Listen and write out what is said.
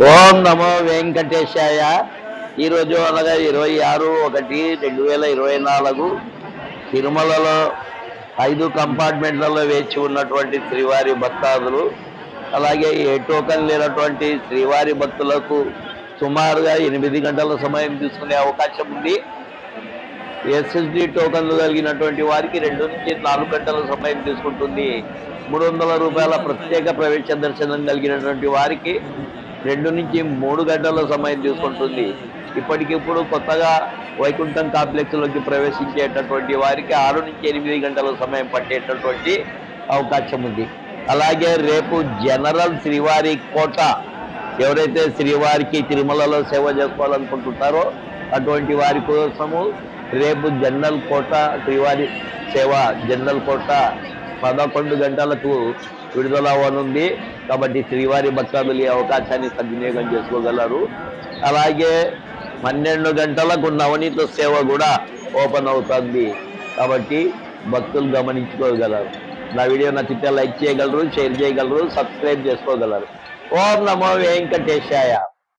ఓం నమో వెంకటేశాయ. ఈరోజు అనగా 26/1/2024 తిరుమలలో 5 కంపార్ట్మెంట్లలో వేచి ఉన్నటువంటి శ్రీవారి భక్తాదులు, అలాగే ఏ టోకన్ లేనటువంటి శ్రీవారి భక్తులకు సుమారుగా 8 గంటల సమయం తీసుకునే అవకాశం ఉంది. ఎస్ఎస్డి టోకన్లు కలిగినటువంటి వారికి 2 నుంచి 4 గంటల సమయం తీసుకుంటుంది. 300 రూపాయల ప్రత్యేక ప్రవేశ దర్శనం కలిగినటువంటి వారికి 2 నుంచి 3 గంటల సమయం తీసుకుంటుంది. ఇప్పటికిప్పుడు కొత్తగా వైకుంఠం కాంప్లెక్స్లోకి ప్రవేశించేటటువంటి వారికి 6 నుంచి 8 గంటల సమయం పట్టేటటువంటి అవకాశం ఉంది. అలాగే రేపు జనరల్ శ్రీవారి కోట, ఎవరైతే శ్రీవారికి తిరుమలలో సేవ చేసుకోవాలనుకుంటున్నారో అటువంటి వారి కోసము రేపు జనరల్ కోట శ్రీవారి సేవ జనరల్ కోట 11 గంటలకు విడుదల అవ్వనుంది. కాబట్టి శ్రీవారి భక్తులు ఈ అవకాశాన్ని సద్వినియోగం చేసుకోగలరు. అలాగే 12 గంటలకు నవనీత సేవ కూడా ఓపెన్ అవుతుంది. కాబట్టి భక్తులు గమనించుకోగలరు. నా వీడియో నచ్చితే లైక్ చేయగలరు, షేర్ చేయగలరు, సబ్స్క్రైబ్ చేసుకోగలరు. ఓం నమో వెంకటేశాయ.